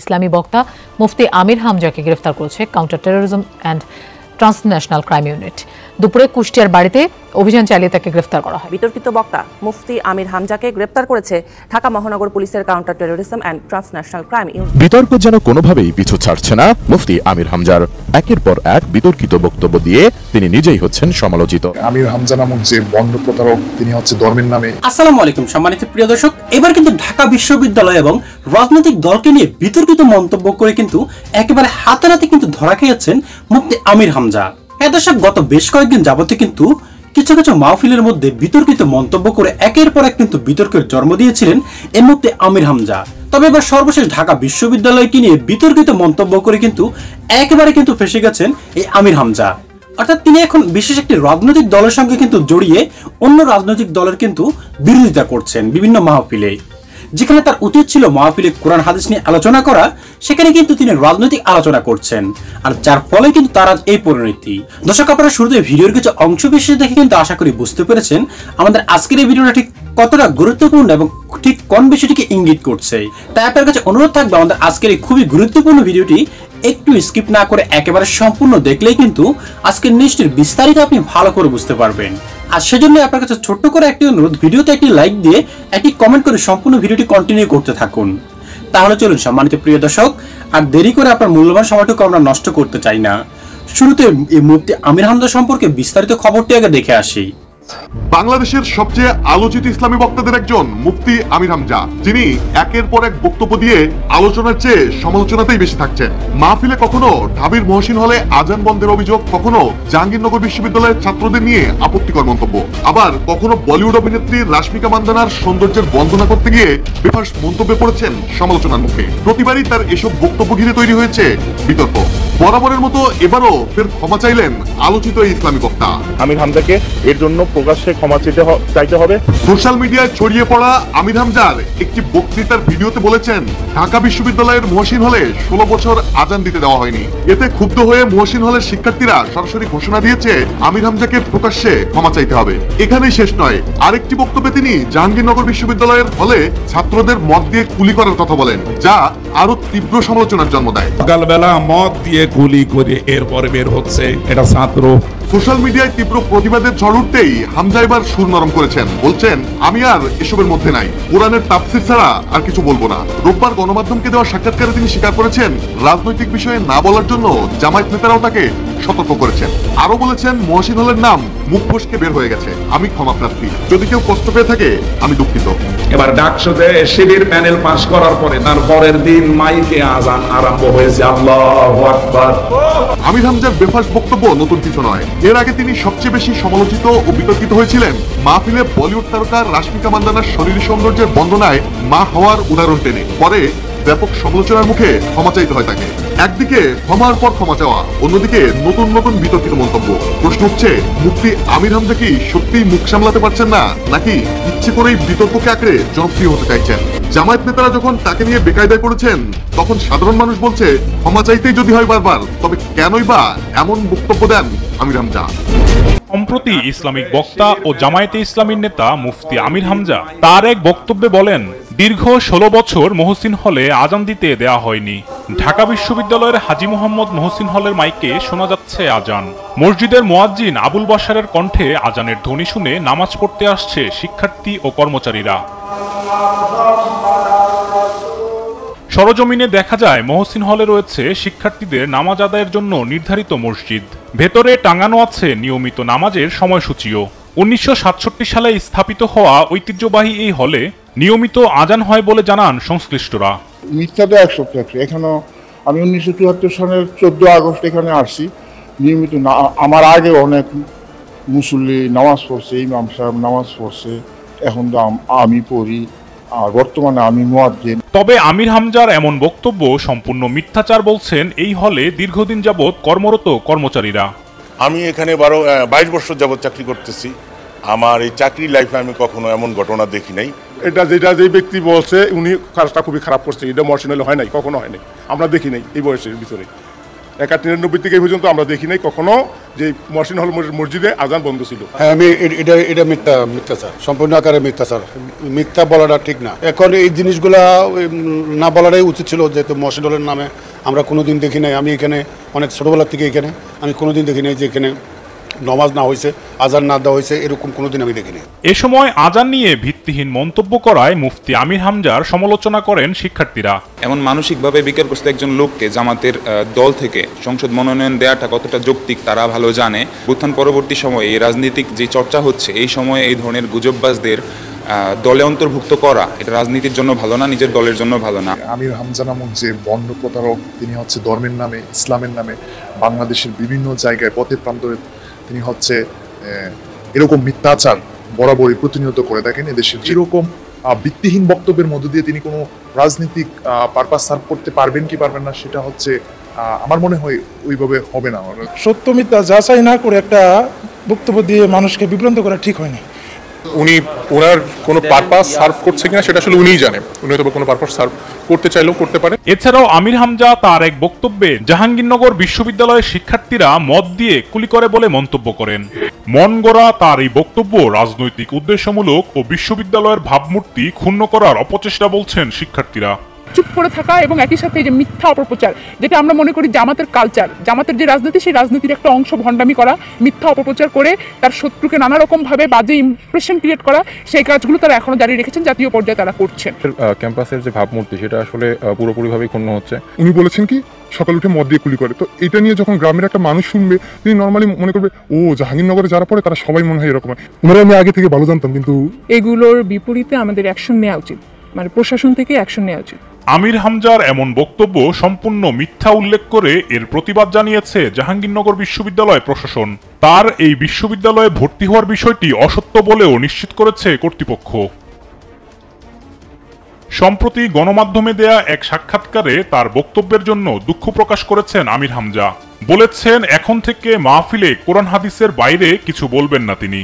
ইসলামী বক্তা মুফতি আমির হামজাকে গ্রেফতার করেছে counter terrorism and transnational crime unit. দুপুরে কুষ্টিয়ার বাড়িতে অভিযান চালিয়ে তাকে গ্রেফতার করা হয়। বিতর্কিত বক্তা মুফতি আমির হামজাকে গ্রেফতার করেছে ঢাকা মহানগর পুলিশের counter terrorism and transnational crime unit. বিতর্ক যেন কোনোভাবেই পিছু ছাড়ছে না মুফতি আমির হামজার। একের পর এক বিতর্কিত বক্তব্য দিয়ে তিনি নিজেই হচ্ছেন সমালোচিত। আমির হামজা নামক যে বন্ড প্রতারক, তিনি হচ্ছে ধর্মের নামে। আসসালামু আলাইকুম সম্মানিত প্রিয় দর্শক, এবার কিন্তু ঢাকা বিশ্ববিদ্যালয় এবং রাজনৈতিক দলকে নিয়ে বিতর্কিত মন্তব্য করে কিন্তু একেবারে হাতে কিন্তু ধরা খেয়েছেন মুফতি আমির হামজা। হ্যাঁ দর্শক, গত বেশ কয়েকদিন যাবতে কিন্তু কিছু কিছু মাহফিলের মধ্যে বিতর্কিত মন্তব্য করে একের পর এক কিন্তু বিতর্কের জন্ম দিয়েছিলেন এই মুফতি আমির হামজা। তবে এবার সর্বশেষ ঢাকা বিশ্ববিদ্যালয়কে নিয়ে বিতর্কিত মন্তব্য করে কিন্তু একেবারে কিন্তু ফেসে গেছেন এই আমির হামজা। অর্থাৎ তিনি এখন বিশেষ একটি রাজনৈতিক দলের সঙ্গে কিন্তু জড়িয়ে অন্য রাজনৈতিক দলের কিন্তু বিরোধিতা করছেন বিভিন্ন মাহফিলে। যেখানে তার উচিত ছিল মাহফিলে কোরআন হাদিস নিয়ে আলোচনা করা, সেখানে কিন্তু তিনি রাজনৈতিক আলোচনা করছেন, আর যার ফলে কিন্তু তার এই পরিণতি। দর্শক, আপনারা শুরুতে ভিডিওর কিছু অংশ বিশেষ দেখে কিন্তু আশা করি বুঝতে পেরেছেন আমাদের আজকের এই ভিডিওটা ঠিক কতটা গুরুত্বপূর্ণ এবং ঠিক কোন বিষয়টিকে ইঙ্গিত করছে। তাই আপনার কাছে অনুরোধ থাকবে আমাদের আজকের এই খুবই গুরুত্বপূর্ণ ভিডিওটি একটু স্কিপ না করে একেবারে সম্পূর্ণ দেখলেই কিন্তু আজকের নিউজটির বিস্তারিত আপনি ভালো করে বুঝতে পারবেন। আর সেজন্য আপনার কাছে ছোট্ট করে একটি অনুরোধ, ভিডিওতে একটি লাইক দিয়ে একটি কমেন্ট করে সম্পূর্ণ ভিডিওটি কন্টিনিউ করতে থাকুন। তাহলে চলুন সম্মানিত প্রিয় দর্শক, আর দেরি করে আপনার মূল্যবান সময়টুকু আমরা নষ্ট করতে চাই না। শুরুতে এই মুফতি আমির হামজা সম্পর্কে বিস্তারিত খবরটি আগে দেখে আসি। বাংলাদেশের সবচেয়ে আলোচিত ইসলামী বক্তাদের একজন মুফতি আমির হামজা, যিনি একের পর এক বক্তব্য দিয়ে আলোচনার চেয়ে সমালোচনাতেই বেশি থাকছেন। মাহফিলে কখনো ঢাবির মহসিন হলে আজান বন্ধের অভিযোগ, কখনো জাহাঙ্গীরনগর বিশ্ববিদ্যালয়ের ছাত্রদের নিয়ে আপত্তিকর মন্তব্য, আবার কখনো বলিউড অভিনেত্রী রাশমিকা মান্দানার সৌন্দর্যের বন্দনা করতে গিয়ে বেফাঁস মন্তব্যে পড়েছেন সমালোচনার মুখে। প্রতিবারই তার এসব বক্তব্য ঘিরে তৈরি হয়েছে বিতর্ক। বরাবরের মতো এবারও ফের ক্ষমা চাইলেন আলোচিত এই ইসলামী বক্তা। আমির হামজাকে এর জন্য প্রকাশ্যে ক্ষমা চাইতে হবে। সোশ্যাল মিডিয়ায় ছড়িয়ে পড়া আমির হামজার একটি বক্তৃতার ভিডিওতে বলেছেন, ঢাকা বিশ্ববিদ্যালয়ের মহসিন হলে 16 বছর আজান দিতে দেওয়া হয়নি। এতে ক্ষুব্ধ হয়ে মহসিন হলের শিক্ষার্থীরা সরাসরি ঘোষণা দিয়েছে আমির হামজাকে প্রকাশ্যে ক্ষমা চাইতে হবে। এখানেই শেষ নয়, আরেকটি বক্তব্যে তিনি জাহাঙ্গীরনগর বিশ্ববিদ্যালয়ের হলে ছাত্রদের মদ দিয়ে গুলি করার কথা বলেন, যা আরো তীব্র সমালোচনার জন্ম দেয়। সকালবেলা মদ দিয়ে গুলি করে এরপরে বের হচ্ছে এটা ছাত্র। সোশ্যাল মিডিয়ায় তীব্র প্রতিবাদের ঝড় উঠতেই হামজা এবার সুর নরম করেছেন, বলছেন আমি আর এসবের মধ্যে নাই, কোরআনের তাফসীর ছাড়া আর কিছু বলবো না। রোববার গণমাধ্যমকে দেওয়া সাক্ষাৎকারে তিনি স্বীকার করেছেন, রাজনৈতিক বিষয়ে না বলার জন্য জামায়াত নেতারাও তাকে সতর্ক করেছেন। আরো বলেছেন, মহসিন হলের নাম মুখ ফসকে বের হয়ে গেছে, আমি ক্ষমাপ্রার্থী, যদি কেউ কষ্ট পেয়ে থাকে আমি দুঃখিত। এবার ডাকসুতে শিবির প্যানেল পাস করার পরে তার পরের দিন মাইকে আজান আরম্ভ হয়েছে, আল্লাহু আকবার। আমির হামজার বেফাঁস বক্তব্য নতুন কিছু নয়। এর আগে তিনি সবচেয়ে বেশি সমালোচিত ও বিতর্কিত হয়েছিলেন মাহফিলে বলিউড তারকা রাশমিকা মান্দানার শরীরী সৌন্দর্যের বন্দনায় মা হওয়ার উদাহরণ টেনে। পরে ব্যাপক সমালোচনার মুখে ক্ষমা চাইতে হয় তাকে। একদিকে ক্ষমার পর ক্ষমা চাওয়া, অন্যদিকে নতুন নতুন বিতর্কিত মন্তব্য। প্রশ্ন হচ্ছে, মুফতি আমির হামজা কি সত্যিই মুখ সামলাতে পারছেন না, নাকি ইচ্ছে করেই বিতর্ককে আঁকড়ে জনপ্রিয় হতে চাইছেন? জামায়াত নেতারা যখন তাকে নিয়ে বেকায়দায় পড়েছেন, তখন সাধারণ মানুষ বলছে ক্ষমা চাইতেই যদি হয় বারবার, তবে কেনই বা এমন বক্তব্য দেন আমির হামজা? সম্প্রতি ইসলামিক বক্তা ও জামায়াতে ইসলামীর নেতা মুফতি আমির হামজা তার এক বক্তব্যে বলেন, দীর্ঘ 16 বছর মহসিন হলে আজান দিতে দেয়া হয়নি। ঢাকা বিশ্ববিদ্যালয়ের হাজী মোহাম্মদ মহসিন হলের মাইকে শোনা যাচ্ছে আজান। মসজিদের মুয়াজ্জিন আবুল বাশারের কণ্ঠে আজানের ধ্বনি শুনে নামাজ পড়তে আসছে শিক্ষার্থী ও কর্মচারীরা। সরজমিনে দেখা যায় মহসিন হলে রয়েছে শিক্ষার্থীদের নামাজ আদায়ের জন্য নির্ধারিত মসজিদ। ভেতরে টাঙানো আছে নিয়মিত নামাজের সময়সূচিও। 1967 সালে স্থাপিত হওয়া ঐতিহ্যবাহী এই হলে নিয়মিত আজান হয় বলে জানান সংশ্লিষ্টরা। মিথ্যাটা 100%। এখানে আমি 1974 সালের 14 আগস্ট এখানে আসছি, নিয়মিত আমার আগে অনেক মুসল্লি নামাজ পড়ছে, ইমাম সাহেব নামাজ পড়ছে, এখন তো আমি পড়ি, আর বর্তমানে আমি মুয়াজ্জিন। তবে আমির হামজার এমন বক্তব্য সম্পূর্ণ মিথ্যাচার বলছেন এই হলে দীর্ঘদিন যাবৎ কর্মরত কর্মচারীরা। আমি এখানে 22 বছর যাবৎ চাকরি করতেছি। আমার এই চাকরি লাইফে আমি কখনো এমন ঘটনা দেখি নাই। এটা যে ব্যক্তি বলছে উনি কাজটা খুবই খারাপ করছে, এটা মহসিন হলে হয় নাই, কখনো হয় নাই, আমরা দেখি নাই এই বয়সের ভিতরে। 1993 থেকে এই পর্যন্ত আমরা দেখি নাই কখনো যে মহসিন হল মসজিদে আজান বন্ধ ছিল। হ্যাঁ, আমি এটা মিথ্যা স্যার, সম্পূর্ণ আকারে মিথ্যা স্যার। মিথ্যা বলাটা ঠিক না। এখন এই জিনিসগুলা না বলাটাই উচিত ছিল, যেহেতু মহসিন হলের নামে আমরা কোনোদিন দেখি নাই। আমি এখানে অনেক ছোটোবেলা থেকে এখানে আমি কোনোদিন দেখি নাই যে এখানে নমাজ না হয়েছে, আজান না দেওয়া হয়েছে, এরকম কোনোদিন আমি দেখিনি। এ সময় আজান নিয়ে ভিত্তিহীন মন্তব্য করায় মুফতি আমির হামজার সমালোচনা করেন শিক্ষার্থীরা। এমন মানসিকভাবে বিকারগ্রস্ত একজন লোককে জামাতের দল থেকে সংসদ মনোনয়ন দেওয়াটা কতটা যৌক্তিক তারা ভালো জানে। উত্থান পরবর্তী সময়ে এই রাজনীতিক যে চর্চা হচ্ছে, এই সময়ে এই ধরনের গুজববাজদের দলে অন্তর্ভুক্ত করা এটা রাজনীতির জন্য ভালো না, নিজের দলের জন্য ভালো না। আমির হামজা নামক যে বন্ড প্রতারক, তিনি হচ্ছে ধর্মের নামে, ইসলামের নামে বাংলাদেশের বিভিন্ন জায়গায় পথে প্রান্তরে তিনি হচ্ছে এরকম মিথ্যাচার বরাবরই প্রতিনিয়ত করে থাকেন। এদেশের এরকম ভিত্তিহীন বক্তব্যের মধ্য দিয়ে তিনি কোনো রাজনৈতিক পারপাস সার্ভ করতে পারবেন কি পারবেন না, সেটা হচ্ছে আমার মনে হয় ওইভাবে হবে না। সত্য মিথ্যা যাচাই না করে একটা বক্তব্য দিয়ে মানুষকে বিভ্রান্ত করা ঠিক হয়নি। উনি ওনার কোনো পারপাস সার্ভ করছে কিনা সেটা আসলে উনিই জানেন। উনি হয়তো কোনো পারপাস সার্ভ করতে চাইলেও করতে পারে। এছাড়াও আমির হামজা তার এক বক্তব্যে জাহাঙ্গীরনগর বিশ্ববিদ্যালয়ের শিক্ষার্থীরা মদ দিয়ে কুলি করে বলে মন্তব্য করেন। মন গড়া তার এই বক্তব্য রাজনৈতিক উদ্দেশ্যমূলক ও বিশ্ববিদ্যালয়ের ভাবমূর্তি ক্ষুণ্ণ করার অপচেষ্টা বলছেন শিক্ষার্থীরা। চুপ করে থাকা এবং একই সাথে যে মিথ্যা অপপ্রচার, যেটা আমরা মনে করি জামাতের কালচার, জামাতের যে রাজনীতি, সেই রাজনীতির একটা অংশ ভণ্ডামি করা, মিথ্যা অপপ্রচার করে তার শত্রুকে নানা রকম ভাবে বাজে ইমপ্রেশন ক্রিয়েট করা, সেই কাজগুলো তারা এখনো জারি রেখেছেন, জাতীয় পর্যায়ে তারা করছেন। ক্যাম্পাসের যে ভাবমূর্তি সেটা আসলে পুরোপুরিভাবে ক্ষুণ্ণ হচ্ছে। উনি বলেছেন কি সকাল উঠে মদ দিয়ে কুলি করে, তো এটা নিয়ে যখন গ্রামের একটা মানুষ শুনবে, তিনি নর্মালি মনে করবে ও জাহাঙ্গীরনগরে যারা পড়ে তারা সবাই মনে হয় এরকম। ওনারা আমি আগে থেকে ভালো জানতাম, কিন্তু এগুলোর বিপরীতে আমাদের অ্যাকশন নেওয়া উচিত, মানে প্রশাসন থেকে অ্যাকশন নেওয়া উচিত। আমির হামজার এমন বক্তব্য সম্পূর্ণ মিথ্যা উল্লেখ করে এর প্রতিবাদ জানিয়েছে জাহাঙ্গীরনগর বিশ্ববিদ্যালয় প্রশাসন। তার এই বিশ্ববিদ্যালয়ে ভর্তি হওয়ার বিষয়টি অসত্য বলেও নিশ্চিত করেছে কর্তৃপক্ষ। সম্প্রতি গণমাধ্যমে দেয়া এক সাক্ষাৎকারে তার বক্তব্যের জন্য দুঃখ প্রকাশ করেছেন আমির হামজা। বলেছেন এখন থেকে মাহফিলে কোরআন হাদিসের বাইরে কিছু বলবেন না তিনি।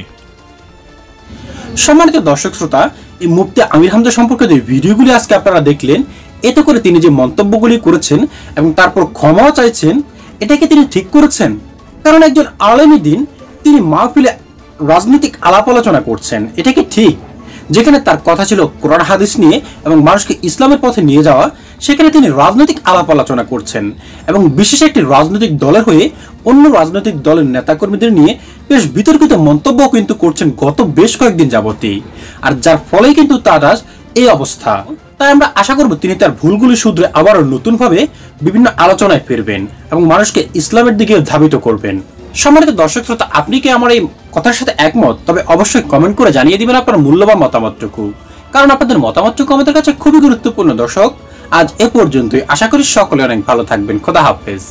সম্মানিত দর্শক শ্রোতা, এই মুফতি আমির হামজা সম্পর্কে যে ভিডিওগুলি আজকে আপনারা দেখলেন, এতে করে তিনি যে মন্তব্যগুলি করেছেন এবং তারপর ক্ষমাও চাইছেন, এটাকে তিনি ঠিক করেছেন? কারণ একজন আলেমী দ্বীন তিনি মাহফিলে রাজনৈতিক আলাপ আলোচনা করছেন, এটা কি ঠিক? যেখানে তার কথা ছিল কোরআন হাদিস নিয়ে এবং মানুষকে ইসলামের পথে নিয়ে যাওয়া, সেখানে তিনি রাজনৈতিক আলাপ আলোচনা করছেন এবং বিশেষ একটি রাজনৈতিক দলের হয়ে অন্য রাজনৈতিক দলের নেতাকর্মীদের নিয়ে বেশ বিতর্কিত মন্তব্য কিন্তু করছেন গত বেশ কয়েকদিন যাবতই, আর যার ফলেই কিন্তু তার আজ এই অবস্থা। তাই আমরা আশা করব তিনি তার ভুলগুলি শুধরে আবারও নতুনভাবে বিভিন্ন আলোচনায় ফিরবেন এবং মানুষকে ইসলামের দিকে ধাবিত করবেন। সম্মানিত দর্শক শ্রোতা, আপনি কি আমার এই কথার সাথে একমত? তবে অবশ্যই কমেন্ট করে জানিয়ে দিবেন আপনার মূল্যবান মতামতটুকু, কারণ আপনাদের মতামতটুকু আমাদের কাছে খুবই গুরুত্বপূর্ণ। দর্শক, আজ এ পর্যন্তই। আশা করি সকলে অনেক ভালো থাকবেন। খোদা হাফেজ।